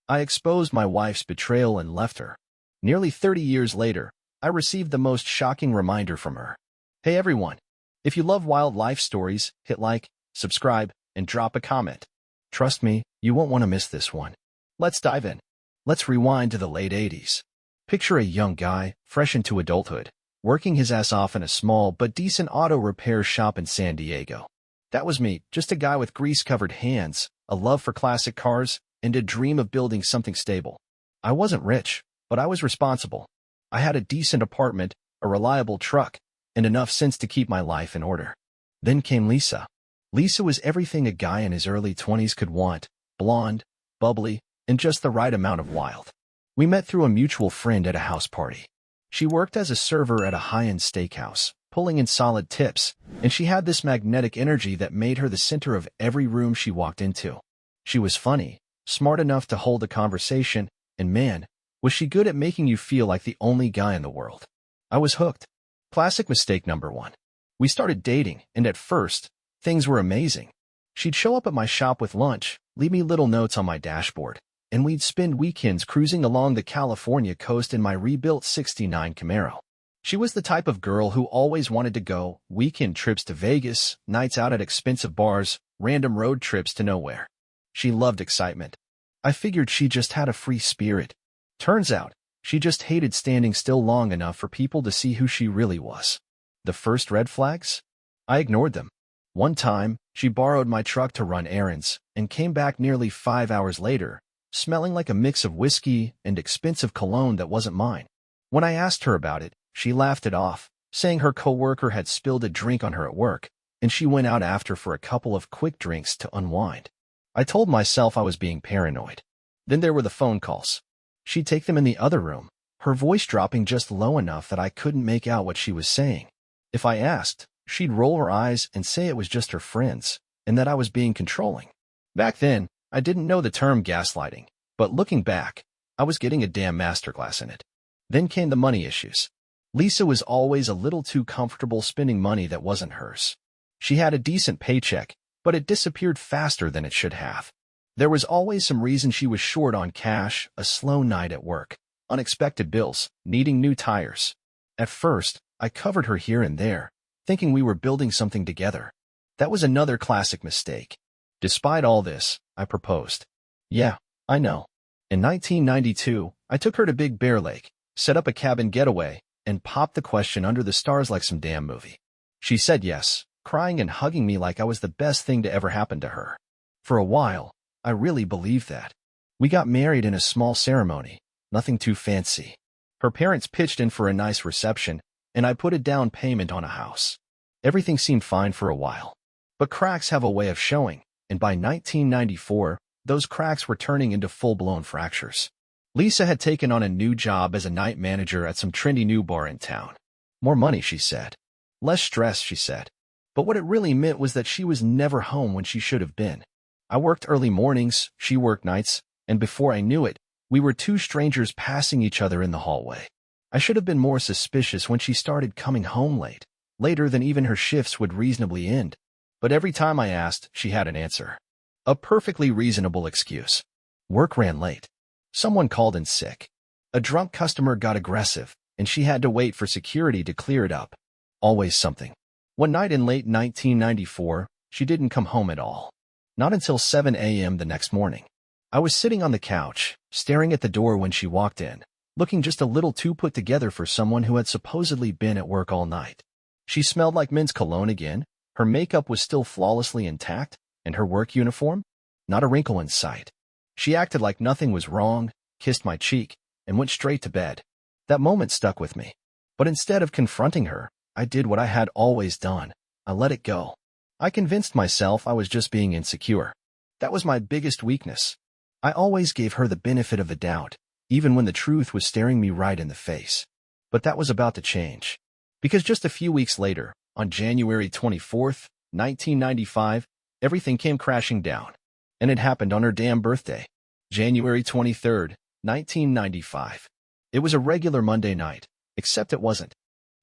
I exposed my wife's betrayal and left her. Nearly 30 years later, I received the most shocking reminder from her. Hey everyone, if you love wild life stories, hit like, subscribe, and drop a comment. Trust me, you won't want to miss this one. Let's dive in. Let's rewind to the late 80s. Picture a young guy, fresh into adulthood, working his ass off in a small but decent auto repair shop in San Diego. That was me, just a guy with grease-covered hands, a love for classic cars, and a dream of building something stable. I wasn't rich, but I was responsible. I had a decent apartment, a reliable truck, and enough sense to keep my life in order. Then came Lisa. Lisa was everything a guy in his early 20s could want: blonde, bubbly, and just the right amount of wild. We met through a mutual friend at a house party. She worked as a server at a high-end steakhouse, pulling in solid tips, and she had this magnetic energy that made her the center of every room she walked into. She was funny, smart enough to hold a conversation, and man, was she good at making you feel like the only guy in the world. I was hooked. Classic mistake number one. We started dating, and at first, things were amazing. She'd show up at my shop with lunch, leave me little notes on my dashboard, and we'd spend weekends cruising along the California coast in my rebuilt '69 Camaro. She was the type of girl who always wanted to go: weekend trips to Vegas, nights out at expensive bars, random road trips to nowhere. She loved excitement. I figured she just had a free spirit. Turns out, she just hated standing still long enough for people to see who she really was. The first red flags? I ignored them. One time, she borrowed my truck to run errands, and came back nearly 5 hours later, smelling like a mix of whiskey and expensive cologne that wasn't mine. When I asked her about it, she laughed it off, saying her coworker had spilled a drink on her at work, and she went out after for a couple of quick drinks to unwind. I told myself I was being paranoid. Then there were the phone calls. She'd take them in the other room, her voice dropping just low enough that I couldn't make out what she was saying. If I asked, she'd roll her eyes and say it was just her friends, and that I was being controlling. Back then, I didn't know the term gaslighting, but looking back, I was getting a damn masterclass in it. Then came the money issues. Lisa was always a little too comfortable spending money that wasn't hers. She had a decent paycheck, but it disappeared faster than it should have. There was always some reason she was short on cash: a slow night at work, unexpected bills, needing new tires. At first, I covered her here and there, thinking we were building something together. That was another classic mistake. Despite all this, I proposed. Yeah, I know. In 1992, I took her to Big Bear Lake, set up a cabin getaway, and popped the question under the stars like some damn movie. She said yes, crying and hugging me like I was the best thing to ever happen to her. For a while, I really believed that. We got married in a small ceremony, nothing too fancy. Her parents pitched in for a nice reception, and I put a down payment on a house. Everything seemed fine for a while. But cracks have a way of showing, and by 1994, those cracks were turning into full-blown fractures. Lisa had taken on a new job as a night manager at some trendy new bar in town. More money, she said. Less stress, she said. But what it really meant was that she was never home when she should have been. I worked early mornings, she worked nights, and before I knew it, we were two strangers passing each other in the hallway. I should have been more suspicious when she started coming home late, later than even her shifts would reasonably end. But every time I asked, she had an answer. A perfectly reasonable excuse. Work ran late. Someone called in sick. A drunk customer got aggressive, and she had to wait for security to clear it up. Always something. One night in late 1994, she didn't come home at all. Not until 7 a.m. the next morning. I was sitting on the couch, staring at the door when she walked in, looking just a little too put together for someone who had supposedly been at work all night. She smelled like men's cologne again, her makeup was still flawlessly intact, and her work uniform? Not a wrinkle in sight. She acted like nothing was wrong, kissed my cheek, and went straight to bed. That moment stuck with me. But instead of confronting her, I did what I had always done. I let it go. I convinced myself I was just being insecure. That was my biggest weakness. I always gave her the benefit of the doubt, even when the truth was staring me right in the face. But that was about to change. Because just a few weeks later, on January 24th, 1995, everything came crashing down. And it happened on her damn birthday. January 23rd, 1995. It was a regular Monday night, except it wasn't.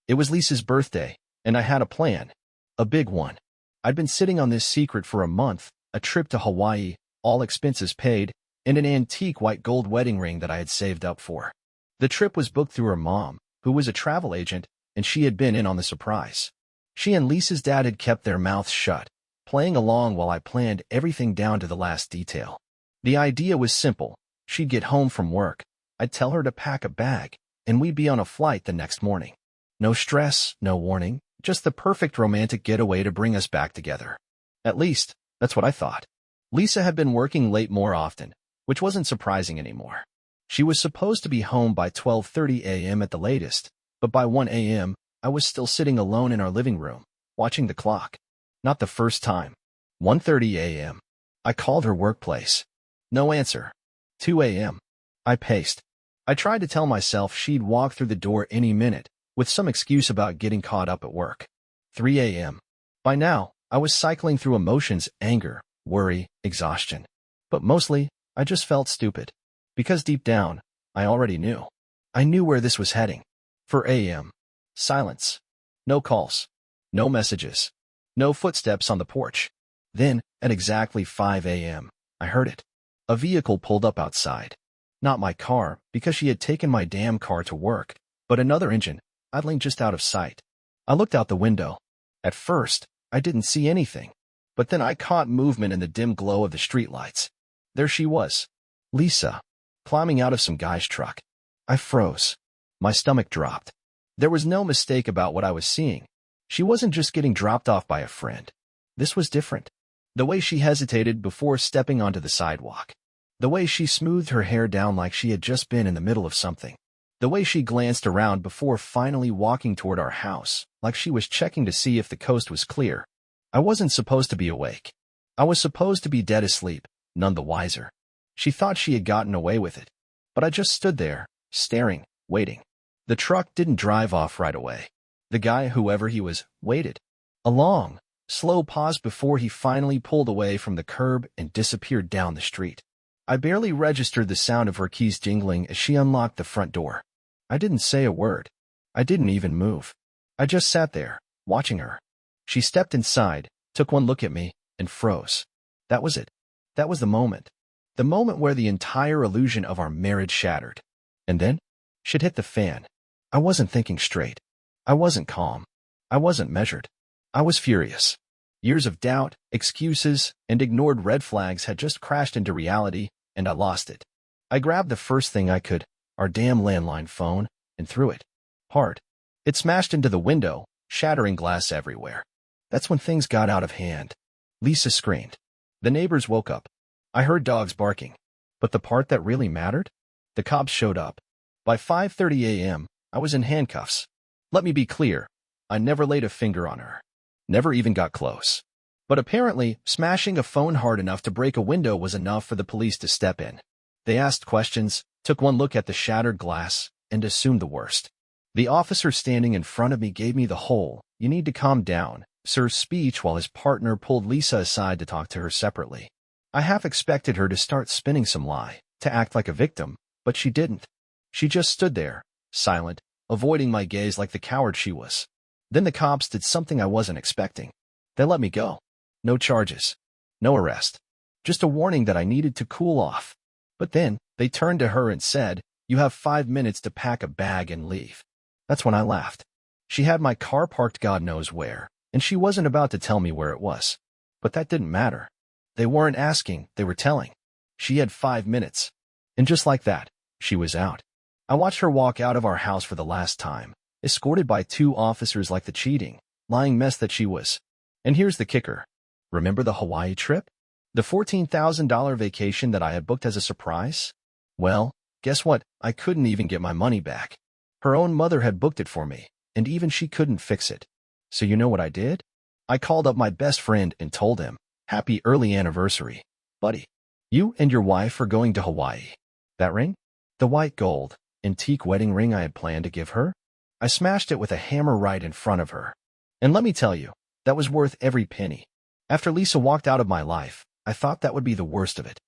It was Lisa's birthday, and I had a plan. A big one. I'd been sitting on this secret for a month, a trip to Hawaii, all expenses paid, and an antique white gold wedding ring that I had saved up for. The trip was booked through her mom, who was a travel agent, and she had been in on the surprise. She and Lisa's dad had kept their mouths shut, playing along while I planned everything down to the last detail. The idea was simple. She'd get home from work, I'd tell her to pack a bag, and we'd be on a flight the next morning. No stress, no warning, just the perfect romantic getaway to bring us back together. At least, that's what I thought. Lisa had been working late more often, which wasn't surprising anymore. She was supposed to be home by 12:30 a.m. at the latest, but by 1 a.m., I was still sitting alone in our living room, watching the clock. Not the first time. 1:30 a.m. I called her workplace. No answer. 2 a.m. I paced. I tried to tell myself she'd walk through the door any minute, with some excuse about getting caught up at work. 3 a.m. By now, I was cycling through emotions: anger, worry, exhaustion. But mostly, I just felt stupid. Because deep down, I already knew. I knew where this was heading. 4 a.m. Silence. No calls. No messages. No footsteps on the porch. Then, at exactly 5 a.m., I heard it. A vehicle pulled up outside. Not my car, because she had taken my damn car to work, but another engine, idling just out of sight. I looked out the window. At first, I didn't see anything. But then I caught movement in the dim glow of the streetlights. There she was. Lisa. Climbing out of some guy's truck. I froze. My stomach dropped. There was no mistake about what I was seeing. She wasn't just getting dropped off by a friend. This was different. The way she hesitated before stepping onto the sidewalk. The way she smoothed her hair down like she had just been in the middle of something. The way she glanced around before finally walking toward our house, like she was checking to see if the coast was clear. I wasn't supposed to be awake. I was supposed to be dead asleep, none the wiser. She thought she had gotten away with it. But I just stood there, staring, waiting. The truck didn't drive off right away. The guy, whoever he was, waited. A long, slow pause before he finally pulled away from the curb and disappeared down the street. I barely registered the sound of her keys jingling as she unlocked the front door. I didn't say a word. I didn't even move. I just sat there, watching her. She stepped inside, took one look at me, and froze. That was it. That was the moment. The moment where the entire illusion of our marriage shattered. And then, shit hit the fan. I wasn't thinking straight. I wasn't calm. I wasn't measured. I was furious. Years of doubt, excuses, and ignored red flags had just crashed into reality, and I lost it. I grabbed the first thing I could, our damn landline phone, and threw it. Hard. It smashed into the window, shattering glass everywhere. That's when things got out of hand. Lisa screamed. The neighbors woke up. I heard dogs barking. But the part that really mattered? The cops showed up. By 5:30 a.m., I was in handcuffs. Let me be clear. I never laid a finger on her. Never even got close. But apparently, smashing a phone hard enough to break a window was enough for the police to step in. They asked questions, took one look at the shattered glass, and assumed the worst. The officer standing in front of me gave me the whole, "You need to calm down, sir" speech while his partner pulled Lisa aside to talk to her separately. I half expected her to start spinning some lie, to act like a victim, but she didn't. She just stood there, silent, avoiding my gaze like the coward she was. Then the cops did something I wasn't expecting. They let me go. No charges. No arrest. Just a warning that I needed to cool off. But then, they turned to her and said, "You have 5 minutes to pack a bag and leave." That's when I laughed. She had my car parked God knows where, and she wasn't about to tell me where it was. But that didn't matter. They weren't asking, they were telling. She had 5 minutes. And just like that, she was out. I watched her walk out of our house for the last time, escorted by 2 officers like the cheating, lying mess that she was. And here's the kicker. Remember the Hawaii trip? The $14,000 vacation that I had booked as a surprise? Well, guess what? I couldn't even get my money back. Her own mother had booked it for me, and even she couldn't fix it. So you know what I did? I called up my best friend and told him, "Happy early anniversary, buddy. You and your wife are going to Hawaii." That ring? The white gold, antique wedding ring I had planned to give her? I smashed it with a hammer right in front of her. And let me tell you, that was worth every penny. After Lisa walked out of my life, I thought that would be the worst of it.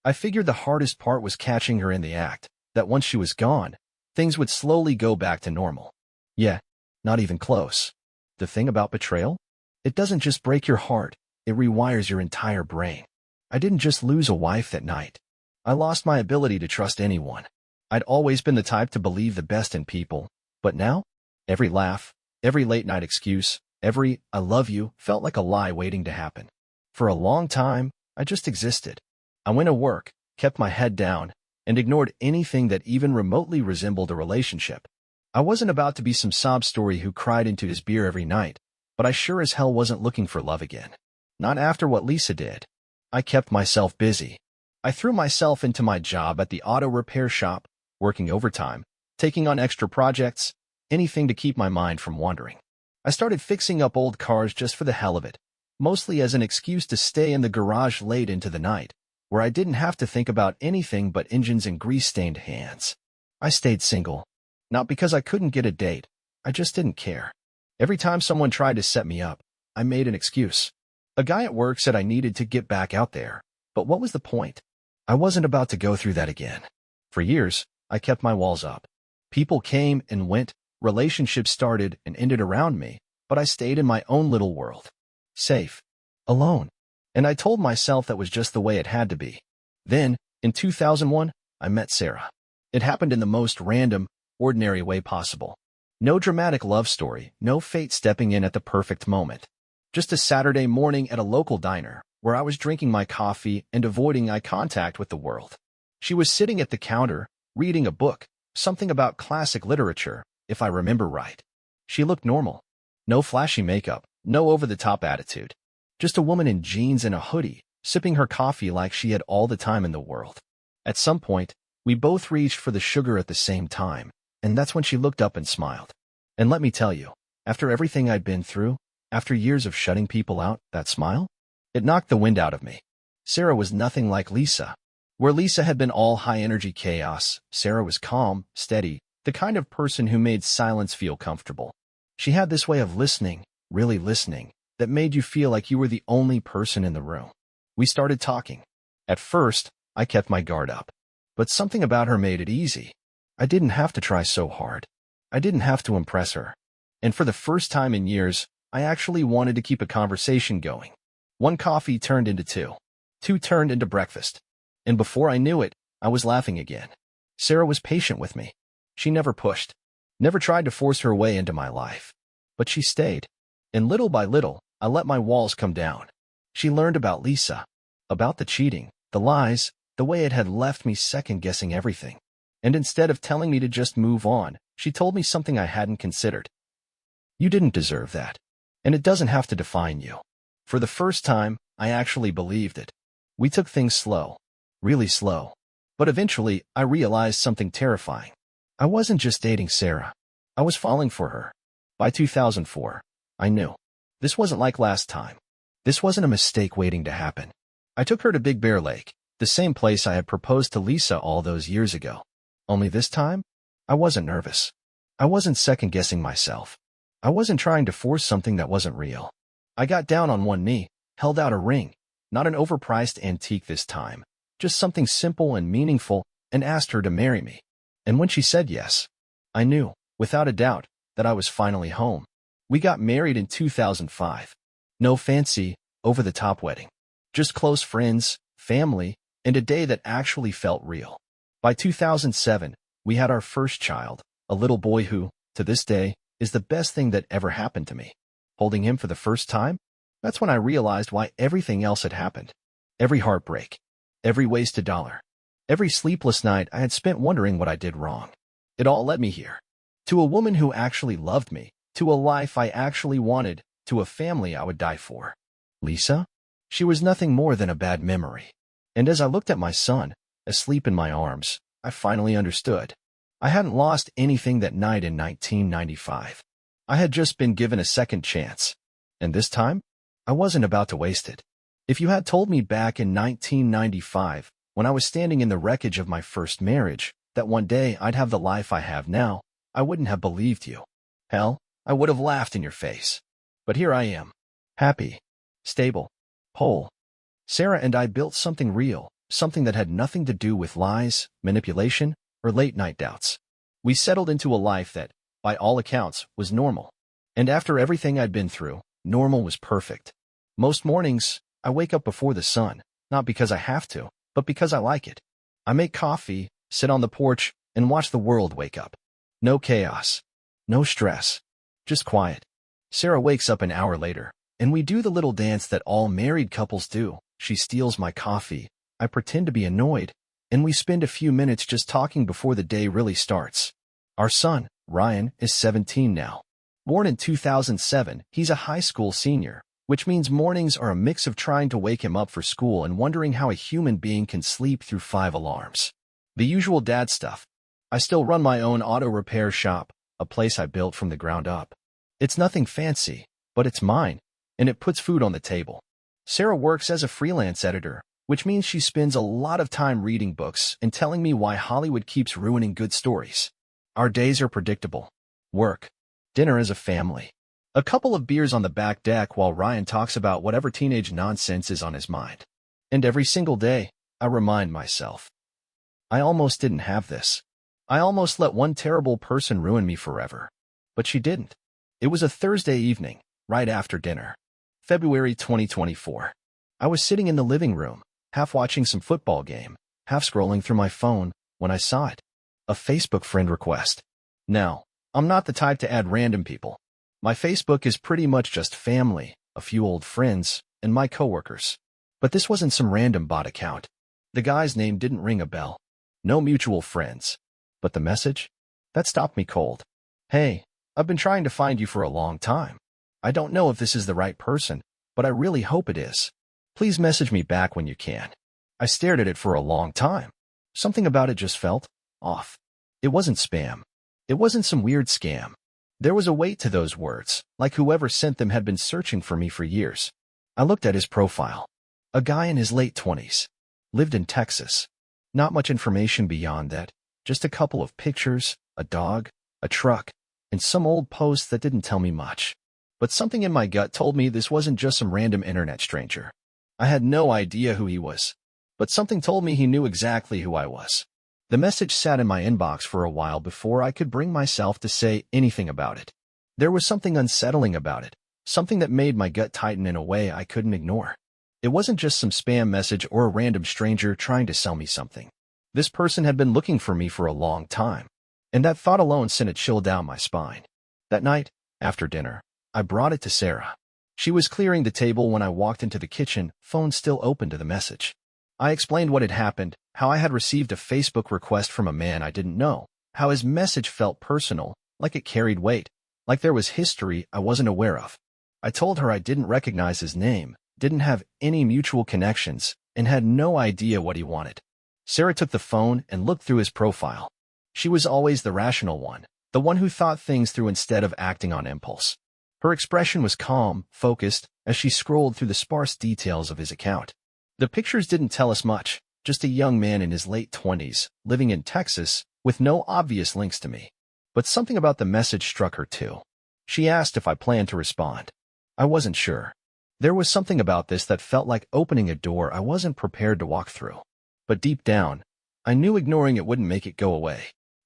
I figured the hardest part was catching her in the act, that once she was gone, things would slowly go back to normal. Yeah, not even close. The thing about betrayal? It doesn't just break your heart, it rewires your entire brain. I didn't just lose a wife that night. I lost my ability to trust anyone. I'd always been the type to believe the best in people, but now, every laugh, every late-night excuse, every "I love you" felt like a lie waiting to happen. For a long time, I just existed. I went to work, kept my head down, and ignored anything that even remotely resembled a relationship. I wasn't about to be some sob story who cried into his beer every night, but I sure as hell wasn't looking for love again. Not after what Lisa did. I kept myself busy. I threw myself into my job at the auto repair shop, working overtime, taking on extra projects, anything to keep my mind from wandering. I started fixing up old cars just for the hell of it, mostly as an excuse to stay in the garage late into the night, where I didn't have to think about anything but engines and grease-stained hands. I stayed single. Not because I couldn't get a date, I just didn't care. Every time someone tried to set me up, I made an excuse. A guy at work said I needed to get back out there, but what was the point? I wasn't about to go through that again. For years, I kept my walls up. People came and went, relationships started and ended around me, but I stayed in my own little world. Safe. Alone. And I told myself that was just the way it had to be. Then, in 2001, I met Sarah. It happened in the most random, ordinary way possible. No dramatic love story, no fate stepping in at the perfect moment. Just a Saturday morning at a local diner, where I was drinking my coffee and avoiding eye contact with the world. She was sitting at the counter, reading a book, something about classic literature, if I remember right. She looked normal. No flashy makeup, no over-the-top attitude. Just a woman in jeans and a hoodie, sipping her coffee like she had all the time in the world. At some point, we both reached for the sugar at the same time, and that's when she looked up and smiled. And let me tell you, after everything I'd been through, after years of shutting people out, that smile? It knocked the wind out of me. Sarah was nothing like Lisa. Where Lisa had been all high-energy chaos, Sarah was calm, steady, the kind of person who made silence feel comfortable. She had this way of listening, really listening, that made you feel like you were the only person in the room. We started talking. At first, I kept my guard up. But something about her made it easy. I didn't have to try so hard. I didn't have to impress her. And for the first time in years, I actually wanted to keep a conversation going. One coffee turned into two. Two turned into breakfast. And before I knew it, I was laughing again. Sarah was patient with me. She never pushed. Never tried to force her way into my life. But she stayed. And little by little, I let my walls come down. She learned about Lisa. About the cheating, the lies, the way it had left me second-guessing everything. And instead of telling me to just move on, she told me something I hadn't considered. You didn't deserve that. And it doesn't have to define you. For the first time, I actually believed it. We took things slow. Really slow. But eventually, I realized something terrifying. I wasn't just dating Sarah. I was falling for her. By 2004, I knew. This wasn't like last time. This wasn't a mistake waiting to happen. I took her to Big Bear Lake, the same place I had proposed to Lisa all those years ago. Only this time, I wasn't nervous. I wasn't second-guessing myself. I wasn't trying to force something that wasn't real. I got down on one knee, held out a ring, not an overpriced antique this time, just something simple and meaningful, and asked her to marry me. And when she said yes, I knew, without a doubt, that I was finally home. We got married in 2005. No fancy, over-the-top wedding. Just close friends, family, and a day that actually felt real. By 2007, we had our first child, a little boy who, to this day, is the best thing that ever happened to me. Holding him for the first time? That's when I realized why everything else had happened. Every heartbreak. Every wasted dollar. Every sleepless night I had spent wondering what I did wrong. It all led me here. To a woman who actually loved me. To a life I actually wanted. To a family I would die for. Lisa? She was nothing more than a bad memory. And as I looked at my son, asleep in my arms, I finally understood. I hadn't lost anything that night in 1995. I had just been given a second chance. And this time, I wasn't about to waste it. If you had told me back in 1995, when I was standing in the wreckage of my first marriage, that one day I'd have the life I have now, I wouldn't have believed you. Hell, I would have laughed in your face. But here I am. Happy. Stable. Whole. Sarah and I built something real, something that had nothing to do with lies, manipulation, or late-night doubts. We settled into a life that, by all accounts, was normal. And after everything I'd been through, normal was perfect. Most mornings, I wake up before the sun, not because I have to, but because I like it. I make coffee, sit on the porch, and watch the world wake up. No chaos. No stress. Just quiet. Sarah wakes up an hour later, and we do the little dance that all married couples do. She steals my coffee. I pretend to be annoyed, and we spend a few minutes just talking before the day really starts. Our son, Ryan, is 17 now. Born in 2007, he's a high school senior, which means mornings are a mix of trying to wake him up for school and wondering how a human being can sleep through 5 alarms. The usual dad stuff. I still run my own auto repair shop, a place I built from the ground up. It's nothing fancy, but it's mine, and it puts food on the table. Sarah works as a freelance editor, which means she spends a lot of time reading books and telling me why Hollywood keeps ruining good stories. Our days are predictable. Work. Dinner as a family. A couple of beers on the back deck while Ryan talks about whatever teenage nonsense is on his mind. And every single day, I remind myself. I almost didn't have this. I almost let one terrible person ruin me forever. But she didn't. It was a Thursday evening, right after dinner. February 2024. I was sitting in the living room, half watching some football game, half scrolling through my phone, when I saw it. A Facebook friend request. Now, I'm not the type to add random people. My Facebook is pretty much just family, a few old friends, and my coworkers. But this wasn't some random bot account. The guy's name didn't ring a bell. No mutual friends. But the message? That stopped me cold. Hey, I've been trying to find you for a long time. I don't know if this is the right person, but I really hope it is. Please message me back when you can. I stared at it for a long time. Something about it just felt off. It wasn't spam. It wasn't some weird scam. There was a weight to those words, like whoever sent them had been searching for me for years. I looked at his profile. A guy in his late 20s. Lived in Texas. Not much information beyond that. Just a couple of pictures, a dog, a truck, and some old posts that didn't tell me much. But something in my gut told me this wasn't just some random internet stranger. I had no idea who he was, but something told me he knew exactly who I was. The message sat in my inbox for a while before I could bring myself to say anything about it. There was something unsettling about it, something that made my gut tighten in a way I couldn't ignore. It wasn't just some spam message or a random stranger trying to sell me something. This person had been looking for me for a long time, and that thought alone sent a chill down my spine. That night, after dinner, I brought it to Sarah. She was clearing the table when I walked into the kitchen, phone still open to the message. I explained what had happened, how I had received a Facebook request from a man I didn't know, how his message felt personal, like it carried weight, like there was history I wasn't aware of. I told her I didn't recognize his name, didn't have any mutual connections, and had no idea what he wanted. Sarah took the phone and looked through his profile. She was always the rational one, the one who thought things through instead of acting on impulse. Her expression was calm, focused, as she scrolled through the sparse details of his account. The pictures didn't tell us much, just a young man in his late 20s, living in Texas, with no obvious links to me. But something about the message struck her too. She asked if I planned to respond. I wasn't sure. There was something about this that felt like opening a door I wasn't prepared to walk through. But deep down, I knew ignoring it wouldn't make it go away.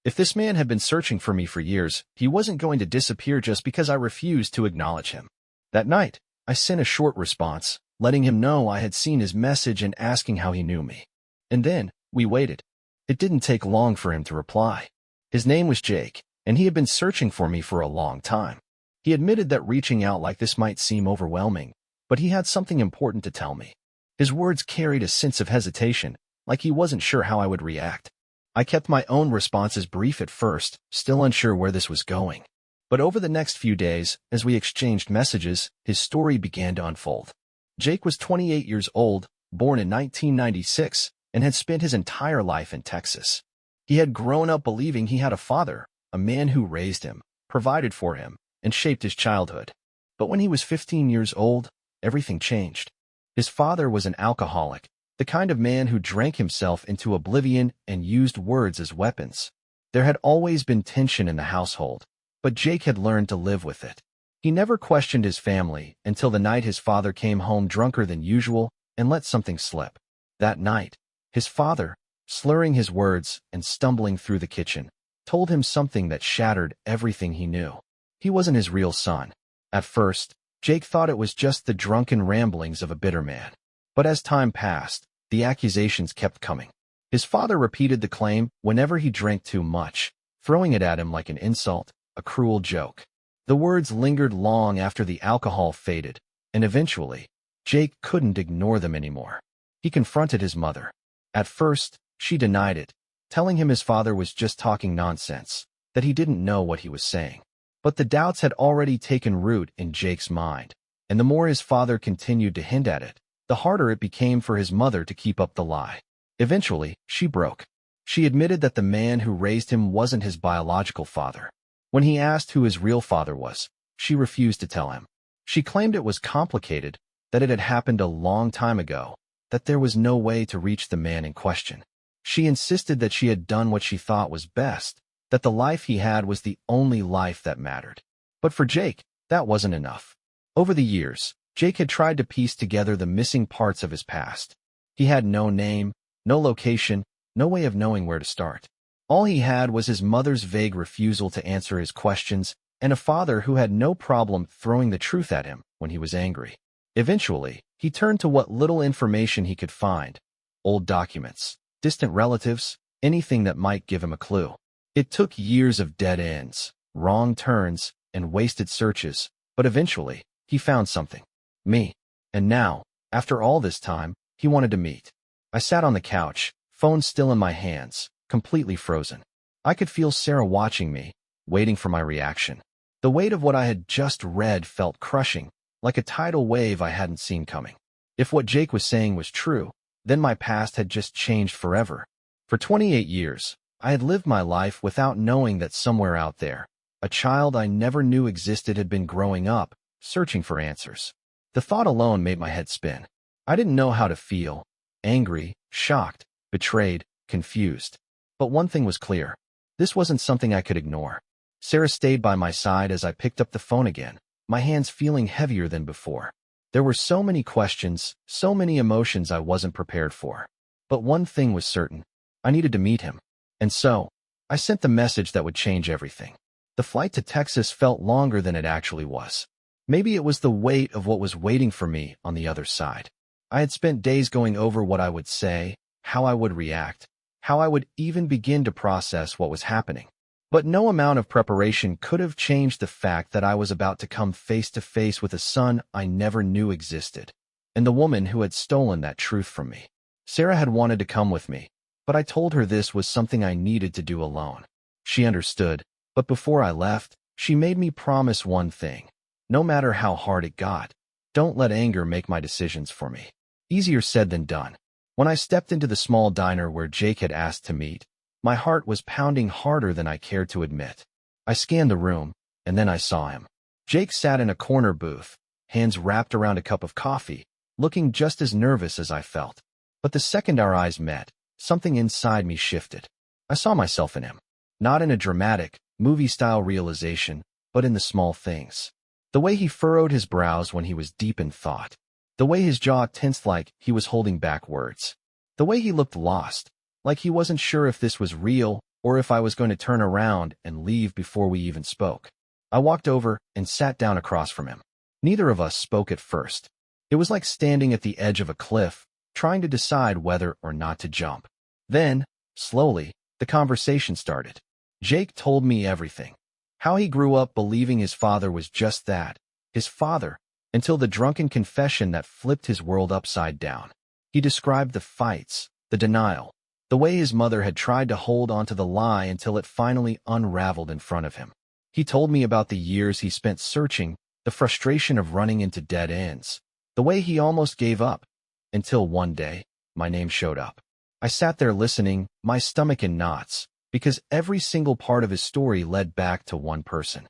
If this man had been searching for me for years, he wasn't going to disappear just because I refused to acknowledge him. That night, I sent a short response, letting him know I had seen his message and asking how he knew me. And then, we waited. It didn't take long for him to reply. His name was Jake, and he had been searching for me for a long time. He admitted that reaching out like this might seem overwhelming, but he had something important to tell me. His words carried a sense of hesitation, like he wasn't sure how I would react. I kept my own responses brief at first, still unsure where this was going. But over the next few days, as we exchanged messages, his story began to unfold. Jake was 28 years old, born in 1996, and had spent his entire life in Texas. He had grown up believing he had a father, a man who raised him, provided for him, and shaped his childhood. But when he was 15 years old, everything changed. His father was an alcoholic, the kind of man who drank himself into oblivion and used words as weapons. There had always been tension in the household, but Jake had learned to live with it. He never questioned his family until the night his father came home drunker than usual and let something slip. That night, his father, slurring his words and stumbling through the kitchen, told him something that shattered everything he knew. He wasn't his real son. At first, Jake thought it was just the drunken ramblings of a bitter man. But as time passed, the accusations kept coming. His father repeated the claim whenever he drank too much, throwing it at him like an insult, a cruel joke. The words lingered long after the alcohol faded, and eventually, Jake couldn't ignore them anymore. He confronted his mother. At first, she denied it, telling him his father was just talking nonsense, that he didn't know what he was saying. But the doubts had already taken root in Jake's mind, and the more his father continued to hint at it, the harder it became for his mother to keep up the lie. Eventually, she broke. She admitted that the man who raised him wasn't his biological father. When he asked who his real father was, she refused to tell him. She claimed it was complicated, that it had happened a long time ago, that there was no way to reach the man in question. She insisted that she had done what she thought was best, that the life he had was the only life that mattered. But for Jake, that wasn't enough. Over the years, Jake had tried to piece together the missing parts of his past. He had no name, no location, no way of knowing where to start. All he had was his mother's vague refusal to answer his questions, and a father who had no problem throwing the truth at him when he was angry. Eventually, he turned to what little information he could find: old documents, distant relatives, anything that might give him a clue. It took years of dead ends, wrong turns, and wasted searches, but eventually, he found something. Me. And now, after all this time, he wanted to meet. I sat on the couch, phone still in my hands, completely frozen. I could feel Sarah watching me, waiting for my reaction. The weight of what I had just read felt crushing, like a tidal wave I hadn't seen coming. If what Jake was saying was true, then my past had just changed forever. For 28 years, I had lived my life without knowing that somewhere out there, a child I never knew existed had been growing up, searching for answers. The thought alone made my head spin. I didn't know how to feel: angry, shocked, betrayed, confused. But one thing was clear. This wasn't something I could ignore. Sarah stayed by my side as I picked up the phone again, my hands feeling heavier than before. There were so many questions, so many emotions I wasn't prepared for. But one thing was certain. I needed to meet him. And so, I sent the message that would change everything. The flight to Texas felt longer than it actually was. Maybe it was the weight of what was waiting for me on the other side. I had spent days going over what I would say, how I would react, how I would even begin to process what was happening. But no amount of preparation could have changed the fact that I was about to come face to face with a son I never knew existed, and the woman who had stolen that truth from me. Sarah had wanted to come with me, but I told her this was something I needed to do alone. She understood, but before I left, she made me promise one thing. No matter how hard it got, don't let anger make my decisions for me. Easier said than done. When I stepped into the small diner where Jake had asked to meet, my heart was pounding harder than I cared to admit. I scanned the room, and then I saw him. Jake sat in a corner booth, hands wrapped around a cup of coffee, looking just as nervous as I felt. But the second our eyes met, something inside me shifted. I saw myself in him. Not in a dramatic, movie-style realization, but in the small things. The way he furrowed his brows when he was deep in thought. The way his jaw tensed like he was holding back words. The way he looked lost, like he wasn't sure if this was real or if I was going to turn around and leave before we even spoke. I walked over and sat down across from him. Neither of us spoke at first. It was like standing at the edge of a cliff, trying to decide whether or not to jump. Then, slowly, the conversation started. Jake told me everything. How he grew up believing his father was just that, his father, until the drunken confession that flipped his world upside down. He described the fights, the denial, the way his mother had tried to hold onto the lie until it finally unraveled in front of him. He told me about the years he spent searching, the frustration of running into dead ends, the way he almost gave up, until one day, my name showed up. I sat there listening, my stomach in knots, because every single part of his story led back to one person.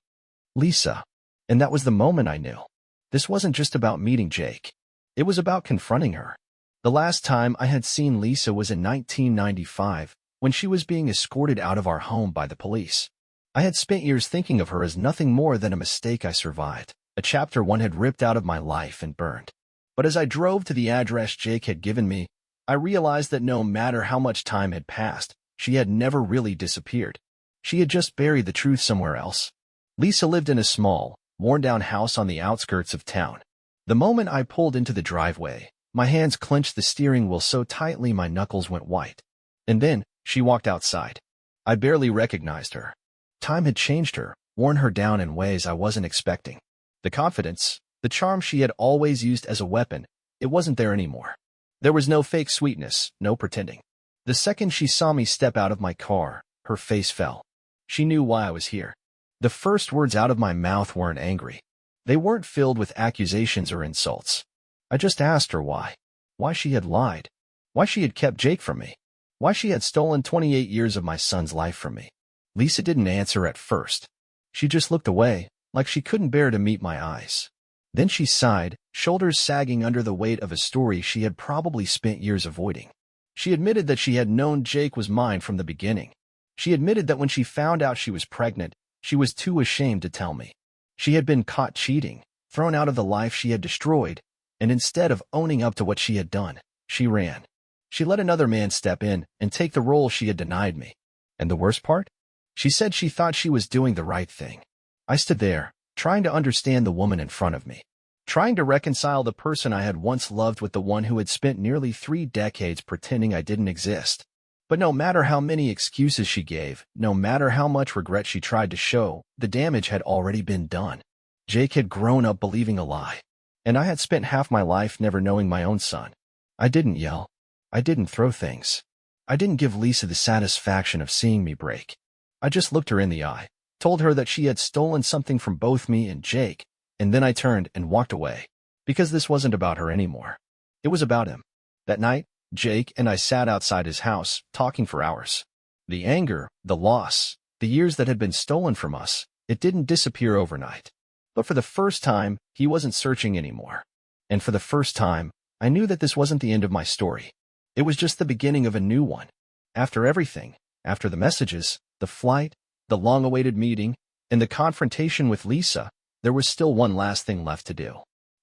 Lisa. And that was the moment I knew. This wasn't just about meeting Jake. It was about confronting her. The last time I had seen Lisa was in 1995, when she was being escorted out of our home by the police. I had spent years thinking of her as nothing more than a mistake I survived, a chapter one had ripped out of my life and burned. But as I drove to the address Jake had given me, I realized that no matter how much time had passed, she had never really disappeared. She had just buried the truth somewhere else. Lisa lived in a small, worn-down house on the outskirts of town. The moment I pulled into the driveway, my hands clenched the steering wheel so tightly my knuckles went white. And then, she walked outside. I barely recognized her. Time had changed her, worn her down in ways I wasn't expecting. The confidence, the charm she had always used as a weapon, it wasn't there anymore. There was no fake sweetness, no pretending. The second she saw me step out of my car, her face fell. She knew why I was here. The first words out of my mouth weren't angry. They weren't filled with accusations or insults. I just asked her why. Why she had lied. Why she had kept Jake from me. Why she had stolen 28 years of my son's life from me. Lisa didn't answer at first. She just looked away, like she couldn't bear to meet my eyes. Then she sighed, shoulders sagging under the weight of a story she had probably spent years avoiding. She admitted that she had known Jake was mine from the beginning. She admitted that when she found out she was pregnant, she was too ashamed to tell me. She had been caught cheating, thrown out of the life she had destroyed, and instead of owning up to what she had done, she ran. She let another man step in and take the role she had denied me. And the worst part? She said she thought she was doing the right thing. I stood there, trying to understand the woman in front of me, trying to reconcile the person I had once loved with the one who had spent nearly 3 decades pretending I didn't exist. But no matter how many excuses she gave, no matter how much regret she tried to show, the damage had already been done. Jake had grown up believing a lie, and I had spent half my life never knowing my own son. I didn't yell. I didn't throw things. I didn't give Lisa the satisfaction of seeing me break. I just looked her in the eye, told her that she had stolen something from both me and Jake, and then I turned and walked away, because this wasn't about her anymore. It was about him. That night, Jake and I sat outside his house, talking for hours. The anger, the loss, the years that had been stolen from us, it didn't disappear overnight. But for the first time, he wasn't searching anymore. And for the first time, I knew that this wasn't the end of my story. It was just the beginning of a new one. After everything, after the messages, the flight, the long-awaited meeting, and the confrontation with Lisa, there was still one last thing left to do.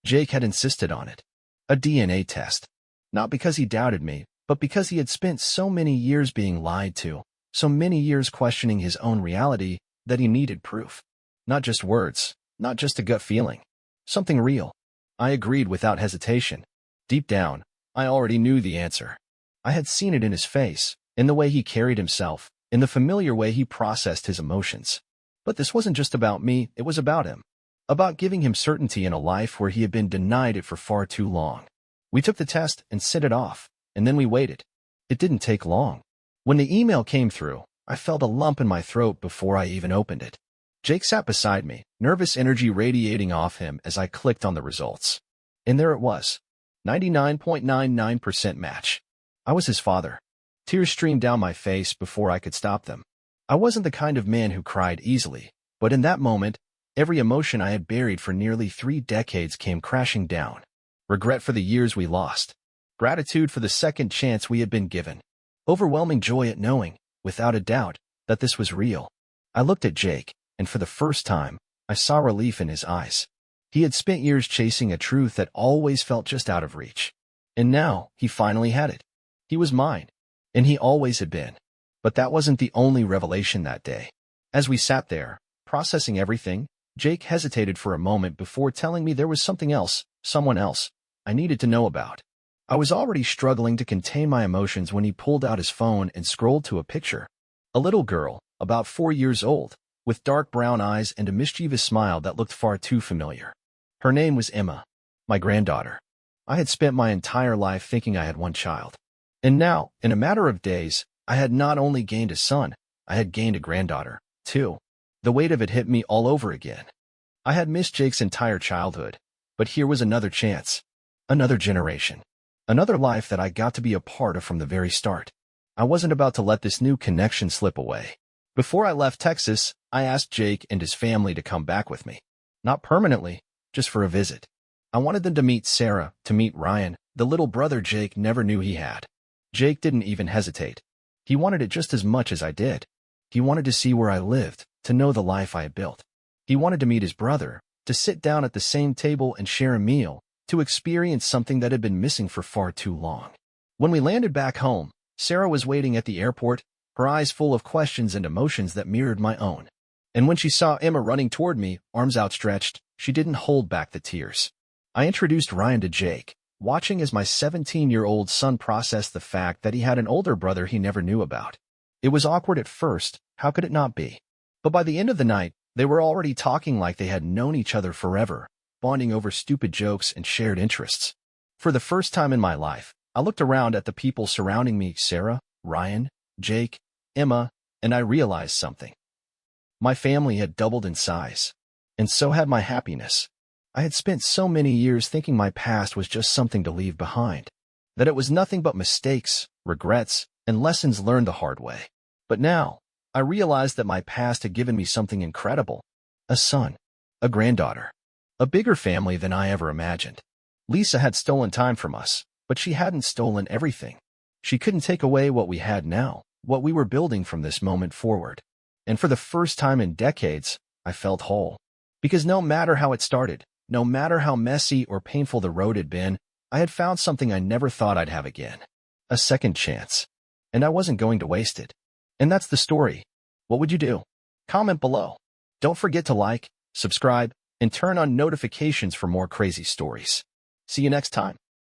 Jake had insisted on it. A DNA test. Not because he doubted me, but because he had spent so many years being lied to, so many years questioning his own reality, that he needed proof. Not just words, not just a gut feeling. Something real. I agreed without hesitation. Deep down, I already knew the answer. I had seen it in his face, in the way he carried himself, in the familiar way he processed his emotions. But this wasn't just about me, it was about him. About giving him certainty in a life where he had been denied it for far too long. We took the test and sent it off, and then we waited. It didn't take long. When the email came through, I felt a lump in my throat before I even opened it. Jake sat beside me, nervous energy radiating off him as I clicked on the results. And there it was. 99.99% match. I was his father. Tears streamed down my face before I could stop them. I wasn't the kind of man who cried easily, but in that moment, every emotion I had buried for nearly 3 decades came crashing down. Regret for the years we lost. Gratitude for the second chance we had been given. Overwhelming joy at knowing, without a doubt, that this was real. I looked at Jake, and for the first time, I saw relief in his eyes. He had spent years chasing a truth that always felt just out of reach. And now, he finally had it. He was mine. And he always had been. But that wasn't the only revelation that day. As we sat there, processing everything, Jake hesitated for a moment before telling me there was something else, someone else, I needed to know about. I was already struggling to contain my emotions when he pulled out his phone and scrolled to a picture. A little girl, about 4 years old, with dark brown eyes and a mischievous smile that looked far too familiar. Her name was Emma, my granddaughter. I had spent my entire life thinking I had one child. And now, in a matter of days, I had not only gained a son, I had gained a granddaughter, too. The weight of it hit me all over again. I had missed Jake's entire childhood, but here was another chance. Another generation. Another life that I got to be a part of from the very start. I wasn't about to let this new connection slip away. Before I left Texas, I asked Jake and his family to come back with me. Not permanently, just for a visit. I wanted them to meet Sarah, to meet Ryan, the little brother Jake never knew he had. Jake didn't even hesitate. He wanted it just as much as I did. He wanted to see where I lived, to know the life I had built. He wanted to meet his brother, to sit down at the same table and share a meal, to experience something that had been missing for far too long. When we landed back home, Sarah was waiting at the airport, her eyes full of questions and emotions that mirrored my own. And when she saw Emma running toward me, arms outstretched, she didn't hold back the tears. I introduced Ryan to Jake, watching as my 17-year-old son processed the fact that he had an older brother he never knew about. It was awkward at first, how could it not be? But by the end of the night, they were already talking like they had known each other forever, bonding over stupid jokes and shared interests. For the first time in my life, I looked around at the people surrounding me, Sarah, Ryan, Jake, Emma, and I realized something. My family had doubled in size, and so had my happiness. I had spent so many years thinking my past was just something to leave behind, that it was nothing but mistakes, regrets, and lessons learned the hard way. But now, I realized that my past had given me something incredible: a son, a granddaughter, a bigger family than I ever imagined. Lisa had stolen time from us, but she hadn't stolen everything. She couldn't take away what we had now, what we were building from this moment forward. And for the first time in decades, I felt whole. Because no matter how it started, no matter how messy or painful the road had been, I had found something I never thought I'd have again: a second chance. And I wasn't going to waste it. And that's the story. What would you do? Comment below. Don't forget to like, subscribe, and turn on notifications for more crazy stories. See you next time.